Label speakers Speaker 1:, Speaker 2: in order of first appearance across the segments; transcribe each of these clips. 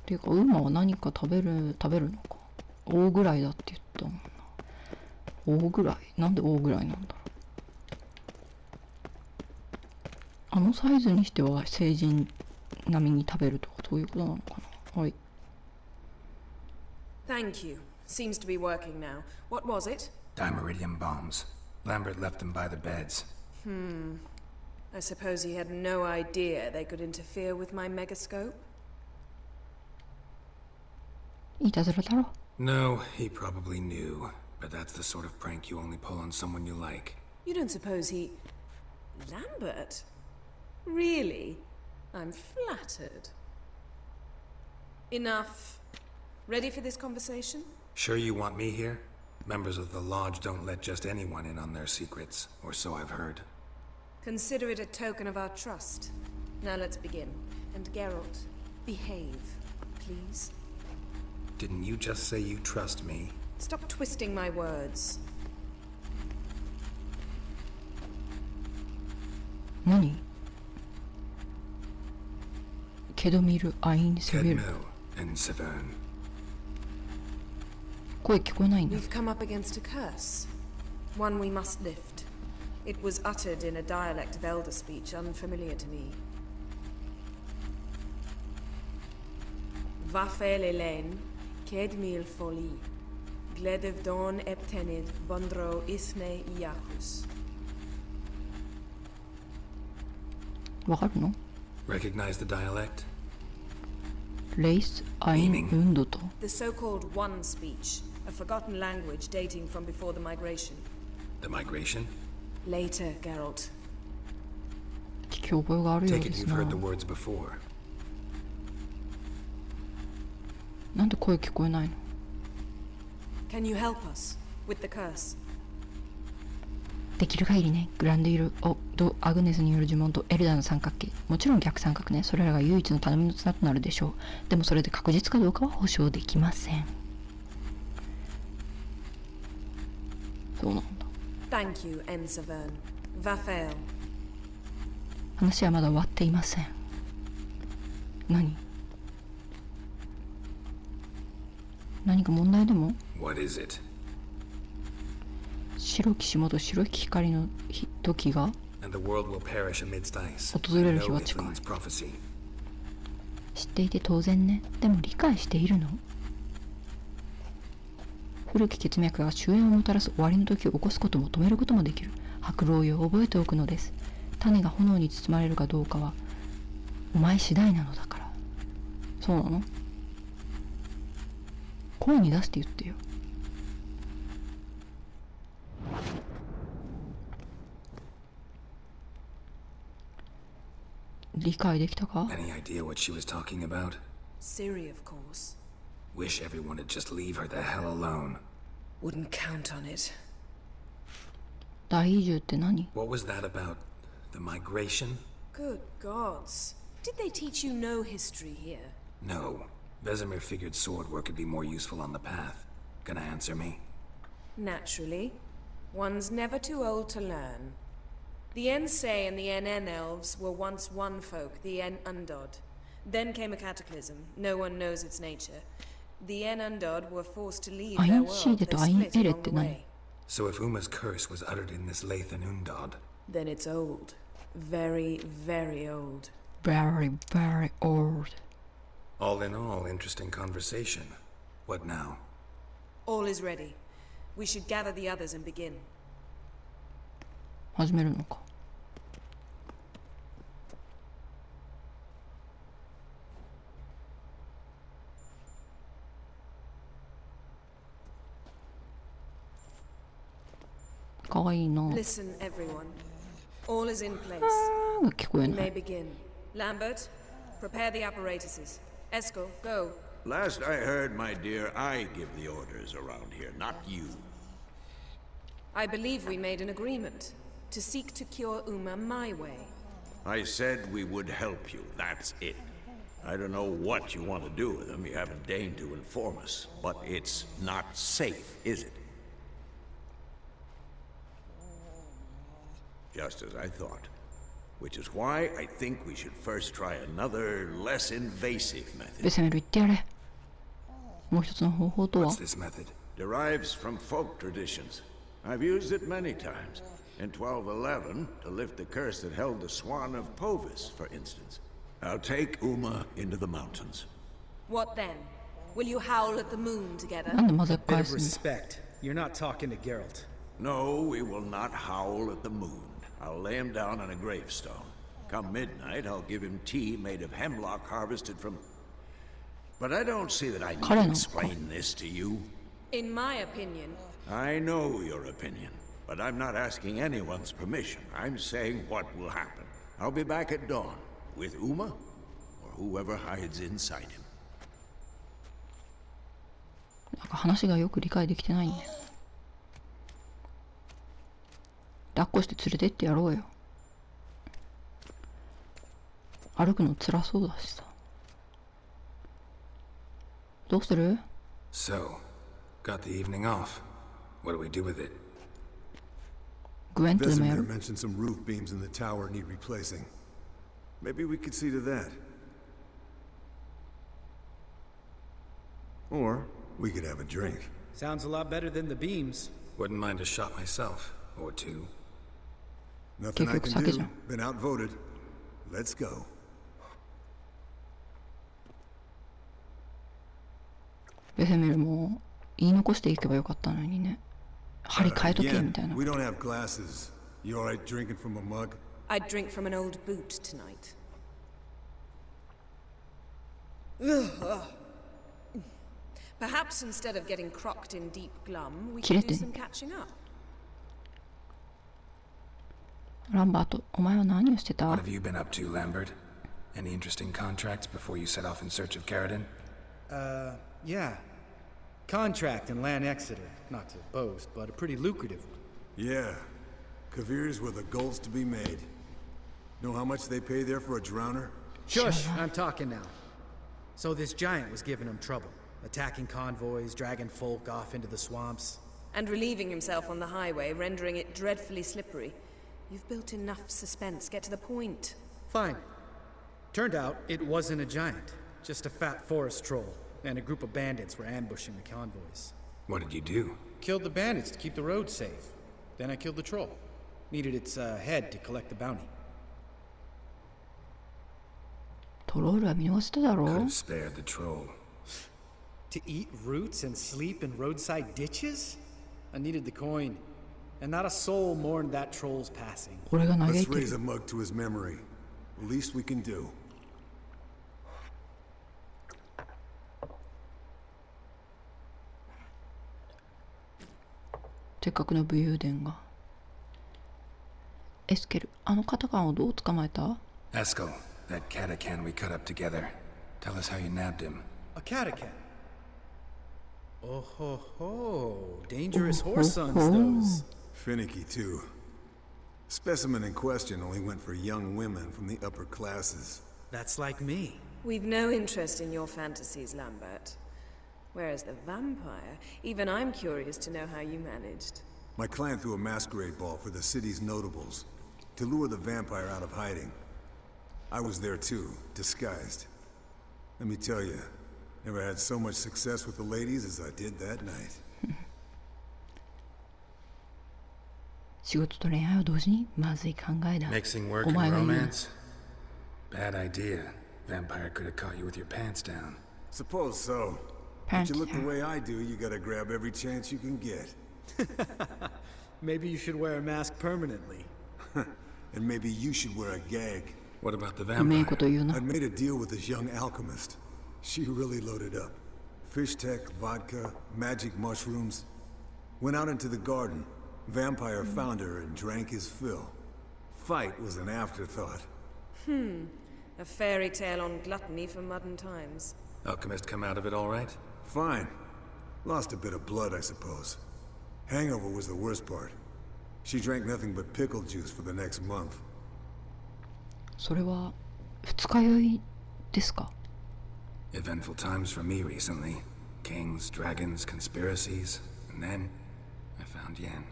Speaker 1: ていうか馬は何か食べるのか。大ぐらいだって言ったもんな。大ぐらい、なんで大ぐらいなんだろう。あのサイズにしては成人並みに食べるとかそういうことなのかな。はい。
Speaker 2: Thank you. Seems to be working now. What was it?
Speaker 3: Dimeridium bombs. Lambert left them by the beds.
Speaker 2: I suppose he had no idea they could interfere with my megascope?
Speaker 1: いたずらだろ。
Speaker 3: No, he probably knew. But that's the sort of prank you only pull on someone you like.
Speaker 2: You don't suppose he... Lambert? Really? I'm flattered. Enough. Ready for this conversation?
Speaker 3: Sure you want me here? Members of the Lodge don't let just anyone in on their secrets, or so I've heard.
Speaker 2: Consider it a token of our trust. Now let's begin. And Geralt, behave, please.
Speaker 3: Didn't you just say you trust me?
Speaker 2: Stop twisting my words.
Speaker 1: 何？ケドミル・アイン・セベル。声聞こえないんだ。
Speaker 2: We've come up against a curse. One we must lift. It was uttered in a dialect of elder speech unfamiliar to me. Vafel Elaine, Kedmil Foli, Gledev Don Eptenid, Bondro Isne Iachus.
Speaker 1: わかるの？
Speaker 3: Recognize the dialect?
Speaker 1: レイス・アイン・ウンドと。
Speaker 2: The so-called One speech, a forgotten language dating from before the migration.
Speaker 3: The migration?
Speaker 2: Later, Geralt.
Speaker 1: 聞き覚えがあるよう
Speaker 3: Take
Speaker 1: で
Speaker 3: it
Speaker 1: す
Speaker 3: you've
Speaker 1: な。
Speaker 3: heard the words before.
Speaker 1: なんで声聞こえないの？
Speaker 2: Can you help us with the curse?
Speaker 1: できる限りね。グランディール・アグネスによる呪文とエルダーの三角形。もちろん逆三角ね。それらが唯一の頼みの綱となるでしょう。でもそれで確実かどうかは保証できません。そうなんだ。
Speaker 2: Thank you, Ensavern. Vafel.
Speaker 1: 話はまだ終わっていません。何か問題でも？
Speaker 3: What is it?
Speaker 1: 白き霜と白き光の時が
Speaker 3: And the world will perish amidst ice.
Speaker 1: 訪れる日は
Speaker 3: I know
Speaker 1: 近い。
Speaker 3: Ithleen's prophecy.
Speaker 1: 知っていて当然ね。でも理解しているの？古き血脈が終焉をもたらす終わりの時を起こすことも止めることもできる。白老よ、覚えておくのです。種が炎に包まれるかどうかはお前次第なのだから。そうなの？声に出して言ってよ。理解できたか？
Speaker 3: Any idea what she was talking about?
Speaker 2: Ciri, of course.
Speaker 3: Wish everyone would just leave her the hell alone.
Speaker 2: Wouldn't count on it.
Speaker 1: 大移住って何？
Speaker 3: What was that about? The migration?
Speaker 2: Good gods. Did they teach you no history here?
Speaker 3: No. Vesemir figured sword work could be more useful on the path. Gonna answer me?
Speaker 2: Naturally. One's never too old to learn. The Ensei and the NN elves were once one folk, the En Undod. Then came a cataclysm. No one knows its nature. The En Undod were forced to leave their world. They split along the way.
Speaker 3: So if Uma's curse was uttered in this Lathan Undod...
Speaker 2: Then it's old. Very, very old.
Speaker 1: Very, very old.
Speaker 3: All in all, interesting conversation. What now?
Speaker 2: All is ready. We should gather the others and begin.
Speaker 1: 始めるのか。かわいいな。
Speaker 2: Listen, everyone. All is in place.
Speaker 1: が聞こえ
Speaker 2: We
Speaker 1: な
Speaker 2: may
Speaker 1: い。
Speaker 2: begin. Lambert, prepare the apparatuses. Eskel, go.
Speaker 4: Last I heard, my dear, I give the orders around here, not you.
Speaker 2: I believe we made an agreement to seek to cure Uma my way.
Speaker 4: I said we would help you, that's it. I don't know what you want to do with them, you haven't deigned to inform us. But it's not safe, is it? Just as I thought. Which is why I think we should first try another, less invasive
Speaker 1: ベ
Speaker 4: method.
Speaker 1: セメル言ってやれ。もう一つの方法とは
Speaker 3: What's this method?
Speaker 4: Derives from folk traditions. I've used it many times. In 1211, to lift the curse that held the Swan of Povis, for instance. I'll take Uma into the mountains.
Speaker 2: What then? Will you howl at the moon together?
Speaker 1: なんで混ぜ
Speaker 5: Bit
Speaker 1: 返
Speaker 5: of
Speaker 1: すんだ。
Speaker 5: respect. You're not talking to Geralt.
Speaker 4: No, we will not howl at the moon. I'll lay him down on a gravestone. Come midnight, I'll give him tea made of hemlock harvested from... But I don't see that I need to explain this to you.
Speaker 2: In my opinion,
Speaker 4: I know your opinion, but I'm not asking anyone's permission. I'm saying what will happen. I'll be back at dawn, with Uma, or whoever hides inside him.
Speaker 1: なんか話がよく理解できてないんだよ。抱っこして連れてってやろうよ。歩くの辛そうだしさ。どうする？
Speaker 3: So, got the evening off. What do we do with it?
Speaker 1: グエントでもや
Speaker 6: Vesemir
Speaker 1: る？
Speaker 6: mentioned some roof beams in the tower need replacing. Maybe we could see to that. Or we could have a drink.
Speaker 5: Sounds a lot better than the beams.
Speaker 3: Wouldn't mind a shot myself, or two.
Speaker 6: Nothing I
Speaker 1: 結局
Speaker 6: can
Speaker 1: 酒じゃ
Speaker 6: do.
Speaker 1: ん。
Speaker 6: Been outvoted. Let's go.
Speaker 1: ベセメルも言い残していけばよかったのにね。針変えとけ
Speaker 6: Again,
Speaker 1: みたいな。
Speaker 6: we don't have glasses. You alright drinking from a mug?
Speaker 2: I'd drink from an old boot tonight. Perhaps instead of getting crocked in deep glum, we could do some catching up.
Speaker 1: ランバート、お前は何をしてた？
Speaker 3: What have you been up to, Lambert? Any interesting contracts before you set off in search of Caradon?
Speaker 5: Yeah. Contract in Lan Exeter. Not to boast, but a pretty lucrative one.
Speaker 6: Yeah. Kavir's were the goals to be made. Know how much they pay there for a drowner?
Speaker 5: Shush, I'm talking now. So this giant was giving him trouble. Attacking convoys, dragging folk off into the swamps.
Speaker 2: And relieving himself on the highway, rendering it dreadfully slippery. You've built enough suspense. Get to the point.
Speaker 5: Fine. Turned out it wasn't a giant. Just a fat forest troll. And a group of bandits were ambushing the convoys.
Speaker 3: What did you do?
Speaker 5: Killed the bandits to keep the roads safe. Then I killed the troll. Needed its head to collect the bounty.
Speaker 1: トロールは見逃しただろ
Speaker 3: Could
Speaker 1: う？
Speaker 3: have spared the troll.
Speaker 5: To eat roots and sleep in roadside ditches? I needed the coin. And not a soul mourned that troll's passing.
Speaker 1: 俺が嘆
Speaker 6: Let's
Speaker 1: いて
Speaker 6: raise
Speaker 1: る。
Speaker 6: a mug to his memory. Least we can do.
Speaker 1: せっかくの武勇伝が。エスケル、あのカタカンをどう捕まえた？
Speaker 3: Eskel, that catacan we cut up together. Tell us how you nabbed him.
Speaker 5: A catacan. Oh ho ho. Dangerous horse sons, those.
Speaker 6: Finicky, too. Specimen in question only went for young women from the upper classes.
Speaker 5: That's like me.
Speaker 2: We've no interest in your fantasies, Lambert. Whereas the vampire, even I'm curious to know how you managed.
Speaker 6: My clan threw a masquerade ball for the city's notables to lure the vampire out of hiding. I was there too, disguised. Let me tell you, never had so much success with the ladies as I did that night.
Speaker 1: 仕事と恋愛を同時にまずい考えだ。
Speaker 3: Mixing work
Speaker 1: お
Speaker 3: and
Speaker 1: 前が言う。
Speaker 3: romance? Bad idea. Vampire could have caught you with your pants down.
Speaker 6: Suppose so. But you look the way I do, you gotta grab every chance you can get.
Speaker 5: Maybe you should wear a mask permanently.
Speaker 6: And maybe you should wear a gag.
Speaker 3: What about the
Speaker 1: うめえ
Speaker 3: vampire?
Speaker 1: こと言うな。
Speaker 6: I'd made a deal with this young alchemist. She really loaded up. Fish tech, vodka, magic mushrooms. Went out into the garden. Vampire found her and drank his fill. Fight was an afterthought.
Speaker 2: A fairy tale on gluttony for modern times.
Speaker 3: Alchemist come out of it all right?
Speaker 6: Fine. Lost a bit of blood, I suppose. Hangover was the worst part. She drank nothing but pickle juice for the next month.
Speaker 1: それは二日酔いですか？
Speaker 3: Eventful times for me recently. Kings, dragons, conspiracies. And then, I found Yen.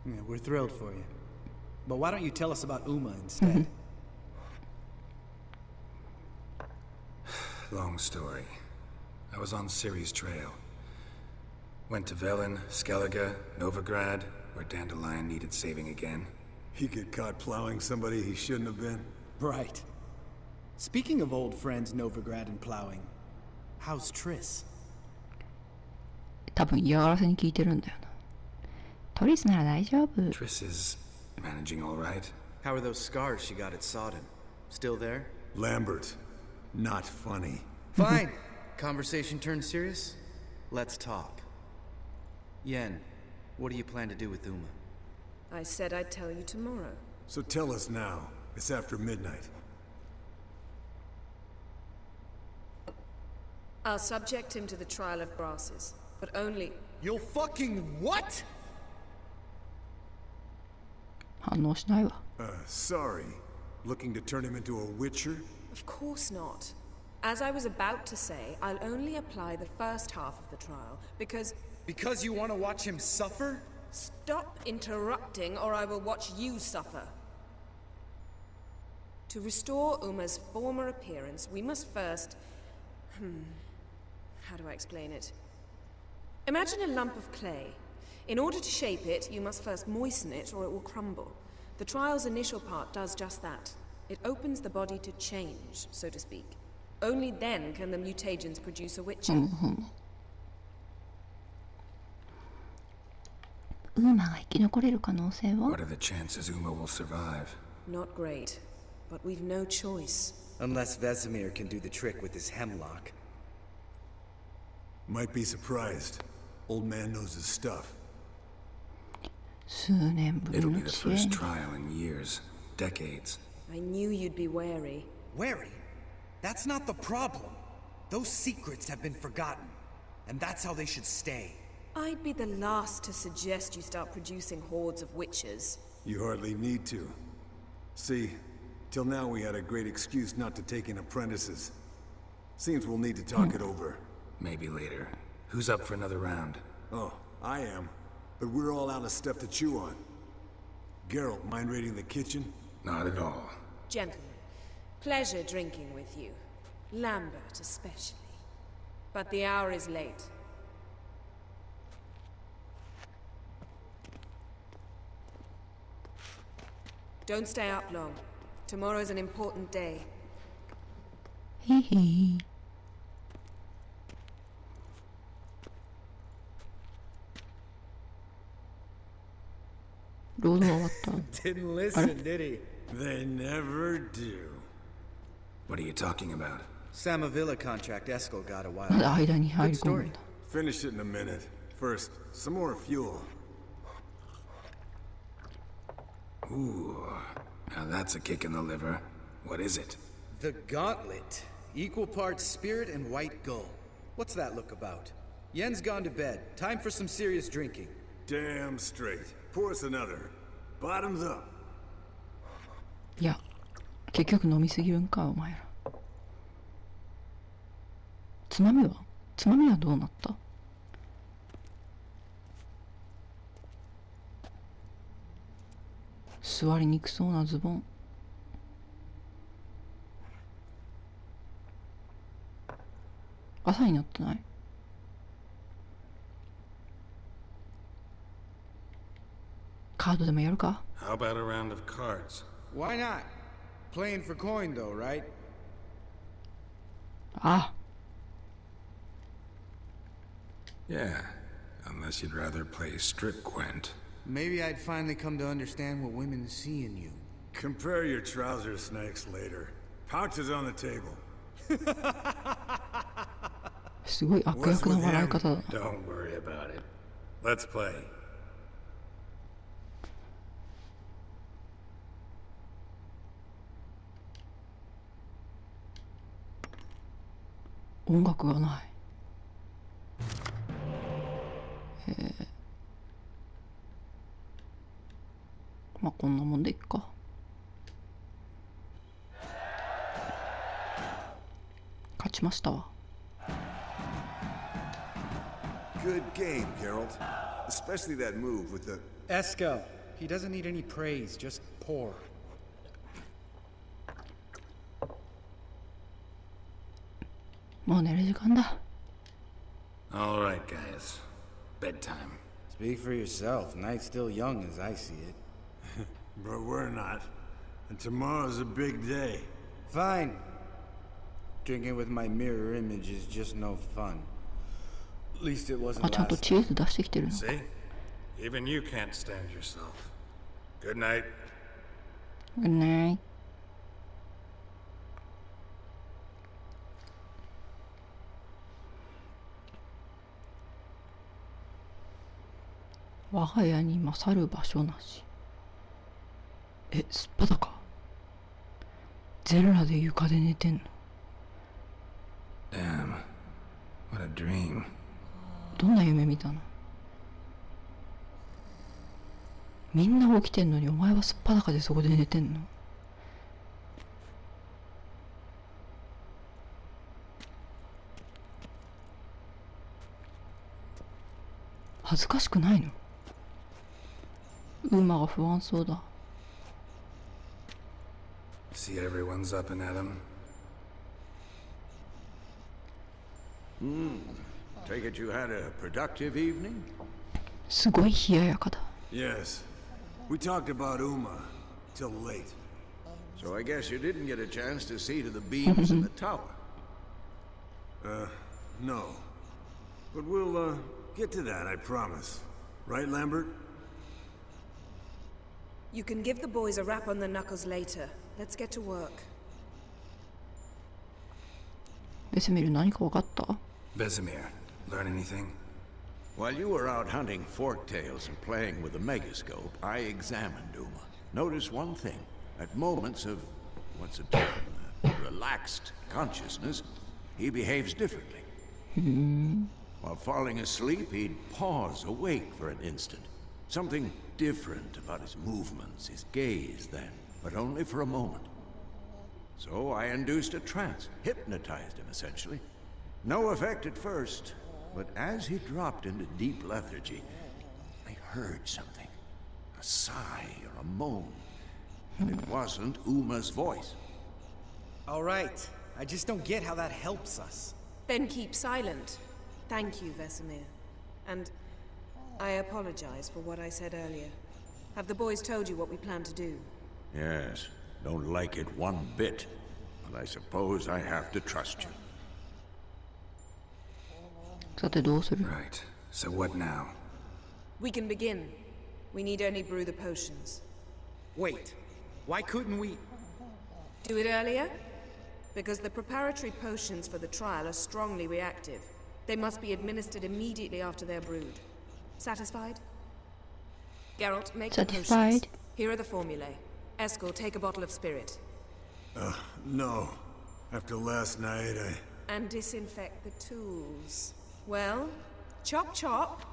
Speaker 5: Yeah, we're thrilled for you. But why don't you tell us about Uma instead?
Speaker 3: Long story. I was on Ciri's trail. Went to Velen, Skellige, Novigrad, where Dandelion needed saving again.
Speaker 6: He get caught plowing somebody he shouldn't have been?
Speaker 5: Right. Speaking of old friends Novigrad and plowing, how's Triss?
Speaker 1: 多分嫌がらせに聞いてるんだよな。トリスなら大丈夫。
Speaker 3: Triss is managing all right.
Speaker 7: How are those scars she got at Sodden? Still there?
Speaker 6: Lambert. Not funny.
Speaker 7: Fine. Conversation turned serious? Let's talk. Yen, what do you plan to do with Uma?
Speaker 2: I said I'd tell you tomorrow.
Speaker 6: So tell us now. It's after midnight.
Speaker 2: I'll subject him to the trial of brasses, but only...
Speaker 5: You'll fucking what?
Speaker 1: 反応しないわ。
Speaker 6: Sorry. Looking to turn him into a witcher?
Speaker 2: Of course not. As I was about to say, I'll only apply the first half of the trial, because...
Speaker 5: Because you want to watch him suffer?
Speaker 2: Stop interrupting, or I will watch you suffer. To restore Uma's former appearance, we must first... How do I explain it? Imagine a lump of clay. In order to shape it, you must first moisten it, or it will crumble. The trial's initial part does just that. It opens the body to change, so to speak. Only then can the mutagens produce a witcher.
Speaker 1: ウーマが生き残れる可能性は
Speaker 3: What are the chances Uma will survive?
Speaker 2: Not great, but we've no choice.
Speaker 7: Unless Vesemir can do the trick with his hemlock.
Speaker 6: Might be surprised. Old man knows his stuff.
Speaker 1: 数年ぶり
Speaker 3: It'll
Speaker 1: の
Speaker 3: be the
Speaker 1: 知恵
Speaker 3: first trial in years, decades.
Speaker 2: I knew you'd be wary.
Speaker 5: Wary? That's not the problem. Those secrets have been forgotten. And that's how they should stay.
Speaker 2: I'd be the last to suggest you start producing hordes of witches.
Speaker 6: You hardly need to. See, till now we had a great excuse not to take in apprentices. Seems we'll need to talk it over.
Speaker 3: Maybe later. Who's up for another round?
Speaker 6: Oh, I am. But we're all out of stuff to chew on. Geralt, mind raiding the kitchen?
Speaker 3: Not at all.
Speaker 2: Gentlemen, pleasure drinking with you. Lambert especially. But the hour is late. Don't stay up long. Tomorrow's an important day.
Speaker 1: へいへい。労働終わった。
Speaker 5: Didn't listen, did he?
Speaker 6: They never do.
Speaker 3: What are you talking about?
Speaker 7: Samavilla contract Eskel got a while
Speaker 1: まだ
Speaker 7: ago.
Speaker 1: 間に入
Speaker 7: Good
Speaker 1: り込む
Speaker 7: story.
Speaker 1: んだ。
Speaker 6: Finish it in a minute. First, some more fuel.
Speaker 3: Ooh, now that's a kick in the liver. What is it?
Speaker 5: The gauntlet. Equal parts spirit and white gull. What's that look about? Yen's gone to bed. Time for some serious drinking.
Speaker 6: Damn straight. Pour us another. Bottoms up.
Speaker 1: いや、結局飲みすぎるんか、お前ら。つまみはどうなった？座りにくそうなズボン。朝になってない？カードでもやるか？
Speaker 3: How about a round of cards?
Speaker 5: Why not? Playing for coin, though, right?
Speaker 1: あ、
Speaker 3: Yeah, unless you'd rather play strip Gwent.
Speaker 7: Maybe I'd finally come to understand what women see in you.
Speaker 6: Compare your trouser snakes later. Pouches on the table.
Speaker 1: すごい悪役な笑い方だな。
Speaker 3: Don't worry about it. Let's play.
Speaker 1: 音楽がない。まあこんなもんでいっか。勝ちましたわ。
Speaker 6: Good game, Geralt. Especially that move with the...
Speaker 5: Eskel. He doesn't need any praise, just pour.
Speaker 1: もう寝る時間だ。
Speaker 3: All right, guys. Bedtime.
Speaker 8: Speak for yourself. Night's still young as I see it.
Speaker 6: But we're not. And tomorrow's a big day.
Speaker 8: Fine. Drinking with my mirror image is just no fun. At least it wasn't
Speaker 1: あ、ちゃんと
Speaker 8: last
Speaker 1: チーズ出してきてるの。
Speaker 3: See? Even you can't stand yourself. Good night.
Speaker 1: Good night. 我が家に勝る場所なし。え、すっぱだか。ゼルラで床で寝てんの。
Speaker 3: Damn. What a dream.
Speaker 1: どんな夢見たの？みんな起きてんのにお前はすっぱだかでそこで寝てんの？恥ずかしくないの？ウーマが不安そうだ。
Speaker 3: See everyone's up and at 'em.
Speaker 4: Take it you had a productive evening?
Speaker 1: すごい冷ややかだ。
Speaker 6: Yes. We talked about Uma till late.
Speaker 4: So I guess you didn't get a chance to see to the beams in the tower.
Speaker 6: No. But we'll, get to that, I promise. Right, Lambert?
Speaker 2: You can give the boys a rap on the knuckles later. Let's get to work.
Speaker 1: ベセミル何か分かった？
Speaker 3: Vesemir, learn anything?
Speaker 4: While you were out hunting forktails and playing with the megascope, I examined Uma. Noticed one thing. At moments of, what's the term, relaxed consciousness, he behaves differently. While falling asleep, he'd pause awake for an instant. Something different about his movements, his gaze then, but only for a moment. So I induced a trance, hypnotized him essentially. No effect at first, but as he dropped into deep lethargy, I heard something. A sigh or a moan. And it wasn't Uma's voice.
Speaker 5: All right. I just don't get how that helps us.
Speaker 2: Then keep silent. Thank you, Vesemir. And I apologize for what I said earlier. Have the boys told you what we plan to do?
Speaker 4: Yes, don't like it one bit. But I suppose I have to trust you.
Speaker 1: さてどうする？
Speaker 3: Right. So what now?
Speaker 2: We can begin. We need only brew the potions.
Speaker 5: Wait. Why couldn't we?
Speaker 2: Do it earlier? Because the preparatory potions for the trial are strongly reactive. They must be administered immediately after they're brewed. Satisfied? Geralt, make the potions.
Speaker 1: Satisfied.
Speaker 2: Here are the formulae. Eskel, take a bottle of spirit.
Speaker 6: No. After last night,
Speaker 2: And disinfect the tools. Well, chop chop.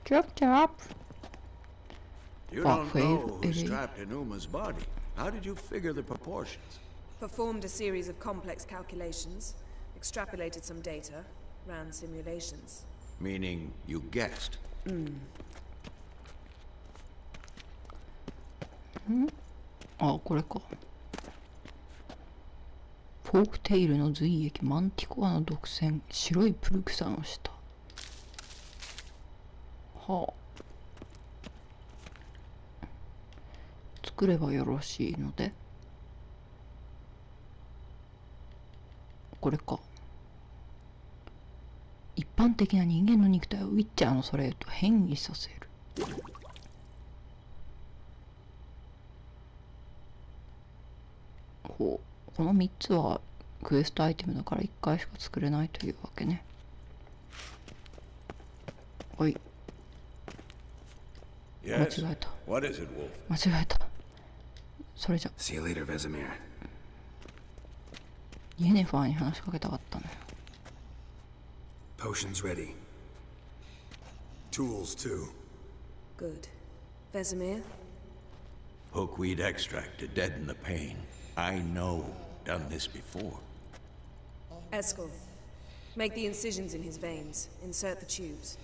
Speaker 1: Chop chop.
Speaker 4: You don't know who's strapped in Uma's body. How did you figure the proportions?
Speaker 2: Performed a series of complex calculations, extrapolated some data, ran simulations.
Speaker 4: Meaning you guessed.
Speaker 1: あ、これか。フォークテイルの髄液、マンティコアの毒腺、白いプルクサの下。はあ。作ればよろしいので。これか。一般的な人間の肉体をウィッチャーのそれへと変異させる。この3つはクエストアイテムだから1回しか作れないというわけね。おい。間違えた。
Speaker 4: What is it, Wolf?
Speaker 1: 間違えた。それじゃ。
Speaker 3: See you later, Vesemir.
Speaker 1: イエネファーに話しかけたかったのよ。
Speaker 3: Potions ready.
Speaker 6: tools too.
Speaker 2: Good. Vesemir?
Speaker 4: Hookweed extract to deaden the pain. I know. Done this before.
Speaker 2: Eskel, make the incisions in his veins. Insert the tubes.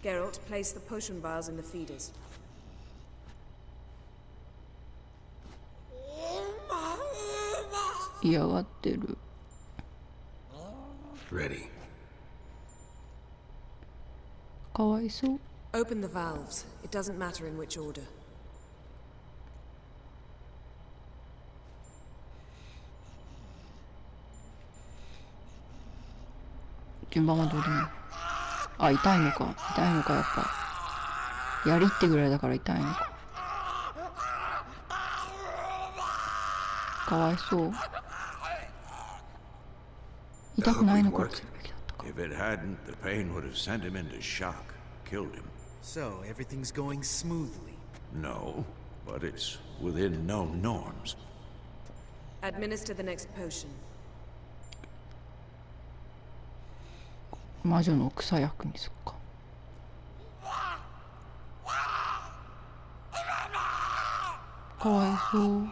Speaker 2: Geralt, place the potion vials in the feeders.
Speaker 1: 嫌がってる。
Speaker 3: Ready.
Speaker 1: かわいそう。
Speaker 2: Open the valves. It doesn't matter in which order.
Speaker 1: 順番はどうでもいい。あ、痛いのか。痛いのか、やっぱ。槍ってぐらいだから痛いのか。かわいそう。痛くないのかって言うべきだったか。
Speaker 4: If it hadn't, the pain would have sent him into shock, killed him.
Speaker 7: So, everything's going smoothly.
Speaker 4: No, but it's within known norms.
Speaker 2: Administer the next potion.
Speaker 1: 魔女の草薬にすっか。かわいそう。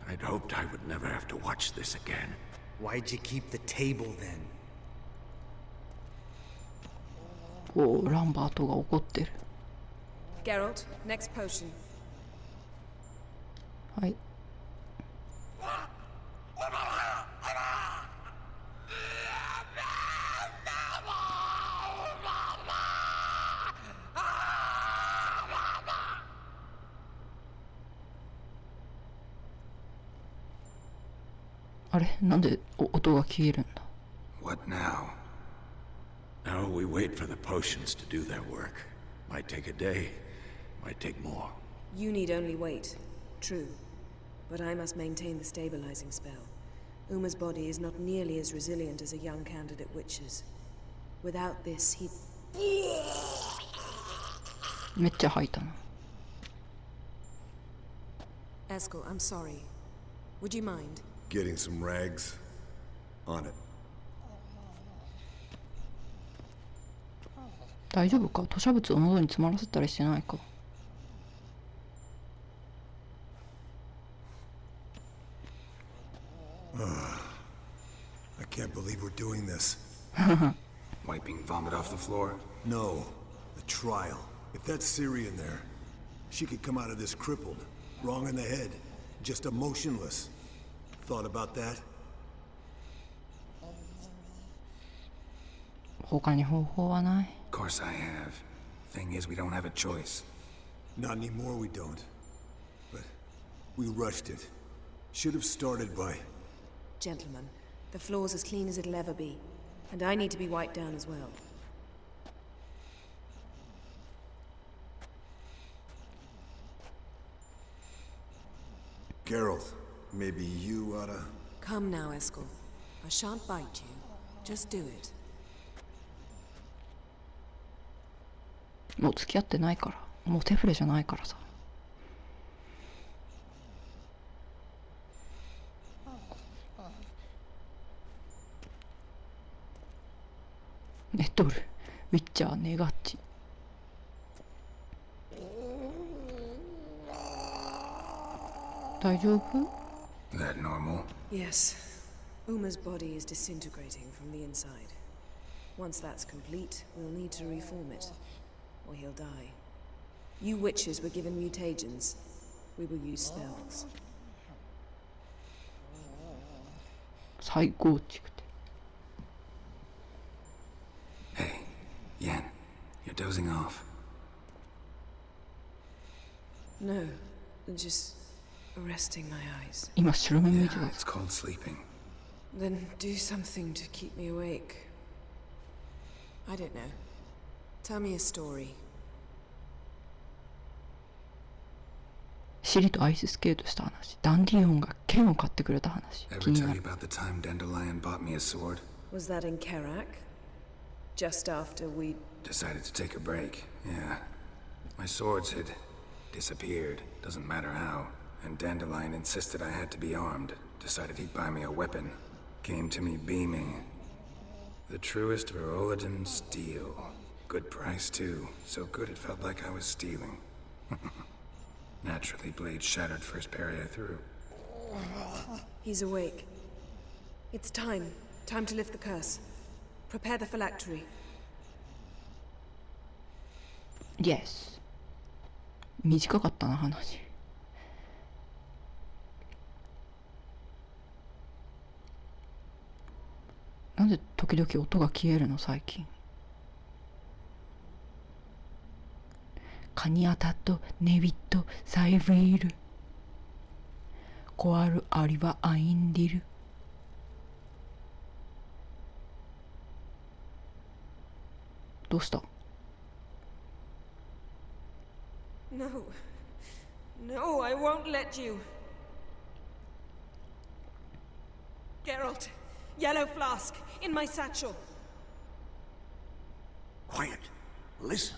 Speaker 4: I'd hoped I would never have to watch this again.
Speaker 7: Why'd you keep the table then?
Speaker 1: おお、ランバートが怒ってる。
Speaker 2: Geralt, next potion.
Speaker 1: はい。あれ、なんで音が消えるんだ。
Speaker 3: What now?
Speaker 4: Now we wait for the potions to do their work. Might take a day, might take more.
Speaker 2: You need only wait. True. But I must maintain the stabilizing spell. Uma's body is not nearly as resilient as a young candidate witch's. Without this, he...
Speaker 1: めっちゃ吐いたな。
Speaker 2: Eskel, I'm sorry. Would you mind?
Speaker 6: Getting some rags? On it.
Speaker 1: 大丈夫か。吐砂物を喉に詰まらせたりしてないか。
Speaker 6: I can't believe we're doing this.
Speaker 3: Wiping vomit off the floor?
Speaker 6: No, the trial. If that's Syrian there, she could come out of this crippled, wrong in the head, just emotionless. Thought about that?
Speaker 1: 他に方法はない。
Speaker 3: Of course I have. Thing is, we don't have a choice.
Speaker 6: Not anymore, we don't. But we rushed it. Should have started by...
Speaker 2: Gentlemen, the floor's as clean as it'll ever be. And I need to be wiped down as well.
Speaker 6: Geralt, maybe you oughta...
Speaker 2: Come now, Eskel. I shan't bite you. Just do it.
Speaker 1: もう付き合ってないから。もう手触れじゃないからさ。寝とる。ウィッチャー寝がち。大丈夫？
Speaker 3: That normal?
Speaker 2: Yes. Uma's body is disintegrating from the inside. Once that's complete, we'll need to reform it. Or he'll die. You witches were given mutagens. We will use spells.
Speaker 1: 最高築で。
Speaker 3: Hey, Yen, you're dozing off.
Speaker 2: No, just resting my eyes.
Speaker 1: 今白目向いて
Speaker 3: Yeah,
Speaker 1: た。
Speaker 3: it's called sleeping.
Speaker 2: Then do something to keep me awake. I don't know. Tell me a story.
Speaker 1: シリとアイススケートした話。ダンディオンが剣を買ってくれた話。気
Speaker 3: Ever
Speaker 1: に
Speaker 3: tell
Speaker 1: な
Speaker 3: you
Speaker 1: る。
Speaker 3: about the time Dandelion bought me a sword?
Speaker 2: Was that in Kerak? Just after we...
Speaker 3: Decided to take a break, yeah. My swords had disappeared, doesn't matter how. And Dandelion insisted I had to be armed. Decided he'd buy me a weapon. Came to me beaming. The truest Verolidan steel. Good price too. So good it felt like I was stealing. Naturally, blade shattered first parry I threw.
Speaker 2: He's awake. It's time. Time to lift the curse. Prepare the phylactery.
Speaker 1: Yes。短かったな話。なんで時々音が消えるの最近。カニアタとネビットサイリールコアルアリバアインディル。どうした？
Speaker 2: No. No, I won't let you. Geralt, yellow flask, in my satchel.
Speaker 4: Quiet. Listen.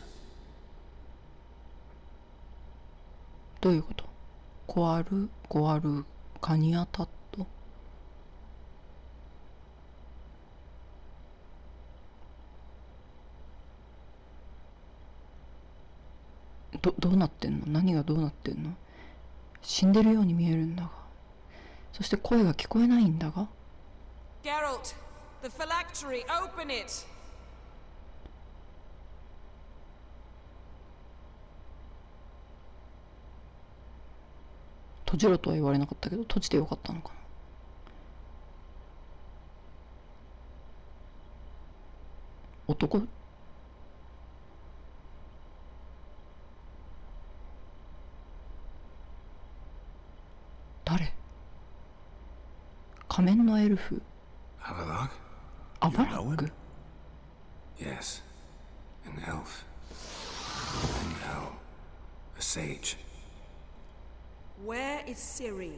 Speaker 1: どういうこと？コアルカニアタット。どうなってんの？何がどうなってんの？死んでるように見えるんだが、そして声が聞こえないんだが。
Speaker 2: Geralt, the phylactery, open it.
Speaker 1: 閉じろとは言われなかったけど、閉じてよかったのかな。男？誰？仮面のエルフ。
Speaker 3: Avallac'h?
Speaker 1: アバラック？
Speaker 3: Yes. An elf. And now, a sage.
Speaker 2: Where is Ciri?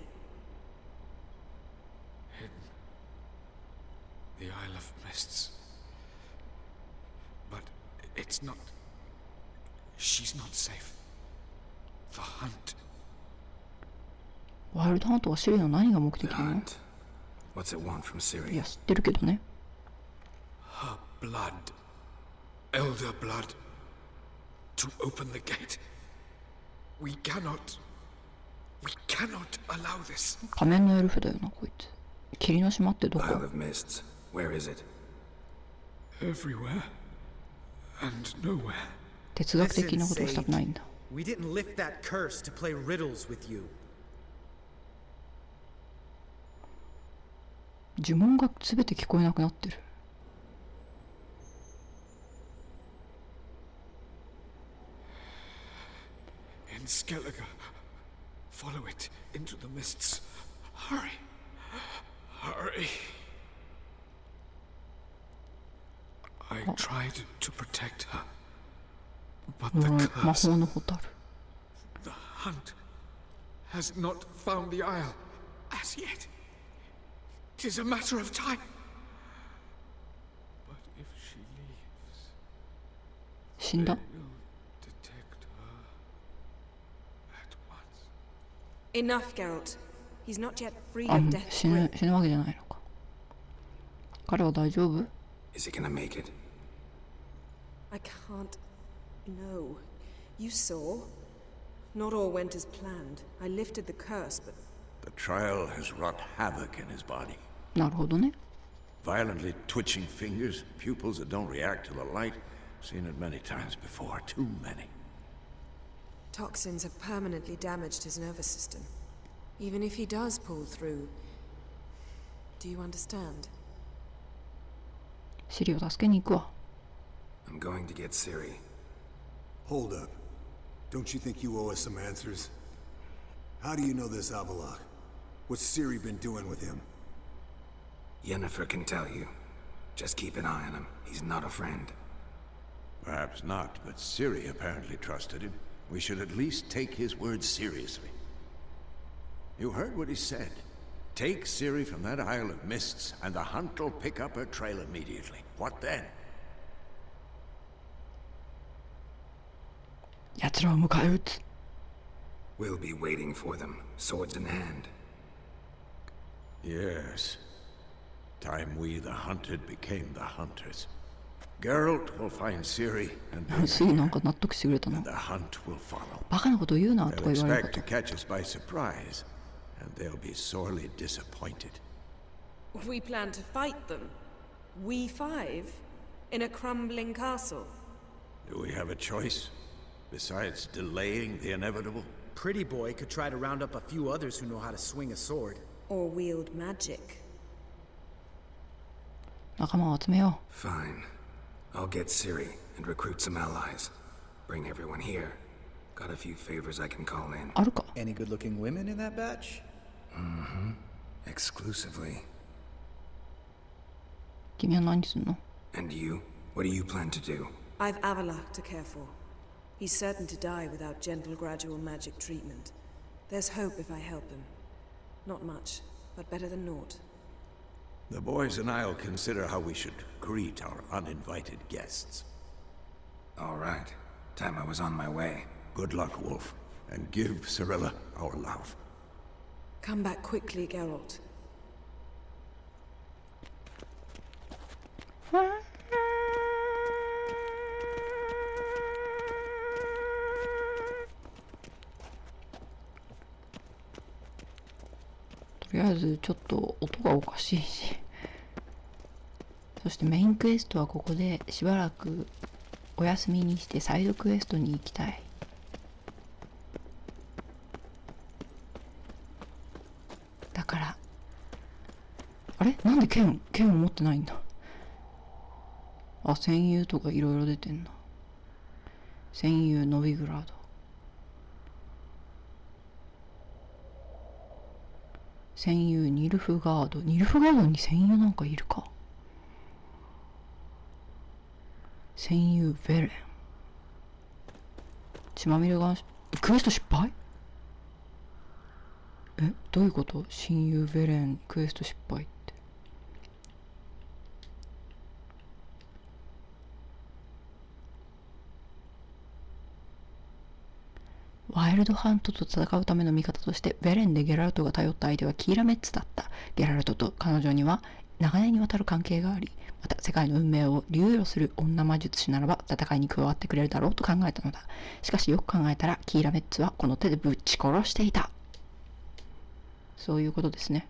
Speaker 9: Hidden. The Isle of Mists. But it's not... She's not safe. The hunt.
Speaker 1: ワイルドハントはシリの何が目的
Speaker 3: The
Speaker 1: なの？
Speaker 3: hunt. What's it want from
Speaker 1: いや
Speaker 3: Ciri?
Speaker 1: 知ってるけどね。
Speaker 9: Her blood. Elder blood. To open the gate. We cannot allow this.
Speaker 1: 仮面のエルフだよなこいつ。霧の島ってどこ？
Speaker 3: Isle of Mists. Where is it?
Speaker 9: Everywhere. And nowhere.
Speaker 1: 哲学的なことをしたくないんだ。
Speaker 5: We didn't lift that curse to play riddles with you.
Speaker 1: 呪文が全て聞こえなくなってる。
Speaker 9: In Skellige. Follow it into the mists. Hurry. Hurry. I tried to protect her. But the
Speaker 1: 魔
Speaker 9: curse,
Speaker 1: 法のホタル。
Speaker 9: the hunt, has not found the isle as yet. 'Tis a matter of time. But if she leaves,
Speaker 1: 死んだ？
Speaker 9: they'll detect her at once.
Speaker 2: Enough, Geralt. He's not yet free
Speaker 1: あ、
Speaker 2: of death's
Speaker 1: 死ぬ
Speaker 2: grip.
Speaker 1: わけじゃないのか。彼は大丈夫？
Speaker 3: Is he gonna make it?
Speaker 2: I can't. No. You saw? Not all went as planned. I lifted the curse, but
Speaker 4: The trial has wrought havoc in his body.
Speaker 1: なるほどね。
Speaker 4: Violently twitching fingers, pupils that don't react to the light. Seen it many times before, too many.
Speaker 2: toxins have permanently damaged his nervous system. Even if he does pull through, do you understand?
Speaker 1: シリを助けに行くわ。
Speaker 3: I'm going to get Ciri.
Speaker 6: Hold up. Don't you think you owe us some answers? How do you know this Avallac'h? What's Ciri been doing with him?
Speaker 3: Yennefer can tell you. Just keep an eye on him. He's not a friend.
Speaker 4: Perhaps not, but Ciri apparently trusted him. We should at least take his words seriously. You heard what he said. Take Ciri from that Isle of Mists, and the hunt will pick up her trail immediately. What then?
Speaker 1: 奴らを迎え撃つ。
Speaker 3: We'll be waiting for them, swords in hand.
Speaker 4: Yes. Time we, the hunted, became the hunters. Geralt will find Ciri and
Speaker 1: すぐなんか納得してくれたな。
Speaker 4: the hunt will follow.
Speaker 1: バカなこと言うなと
Speaker 4: They'll
Speaker 1: か言われる
Speaker 4: expect
Speaker 1: こ
Speaker 4: to
Speaker 1: と。
Speaker 4: catch us by surprise, and they'll be sorely disappointed.
Speaker 2: We plan to fight them. We five? In a crumbling castle?
Speaker 4: Do we have a choice? Besides delaying the inevitable?
Speaker 5: Pretty boy could try to round up a few others who know how to swing a sword.
Speaker 2: Or wield magic.
Speaker 1: 仲間を集めよ
Speaker 3: Fine. I'll get Ciri and recruit some allies. Bring everyone here. Got a few favors I can call in.
Speaker 1: う。あるか。
Speaker 5: Any good-looking women in that batch?
Speaker 3: Exclusively.
Speaker 1: 君は何すんの？
Speaker 3: And you? What do you plan to do?
Speaker 2: I've Avalok to care for. He's certain to die without gentle, gradual magic treatment. There's hope if I help him. Not much, but better than naught.
Speaker 4: The boys and I'll consider how we should greet our uninvited guests.
Speaker 3: All right. Time I was on my way.
Speaker 4: Good luck, Wolf, and give Cirilla our love.
Speaker 2: Come back quickly, Geralt.
Speaker 1: とりあえずちょっと音がおかしいし、そしてメインクエストはここでしばらくお休みにしてサイドクエストに行きたい。だからあれなんで剣を持ってないんだ。あ、戦友とかいろいろ出てんな。戦友ノビグラード、戦友ニルフガード。ニルフガードに戦友なんかいるか。戦友ベレン、血まみれがクエスト失敗。どういうこと？親友ベレンクエスト失敗って。ワイルドハントと戦うための味方としてベレンでゲラルトが頼った相手はキーラメッツだった。ゲラルトと彼女には長年にわたる関係があり、また世界の運命を流用する女魔術師ならば戦いに加わってくれるだろうと考えたのだ。しかしよく考えたらキーラメッツはこの手でぶち殺していた。そういうことですね。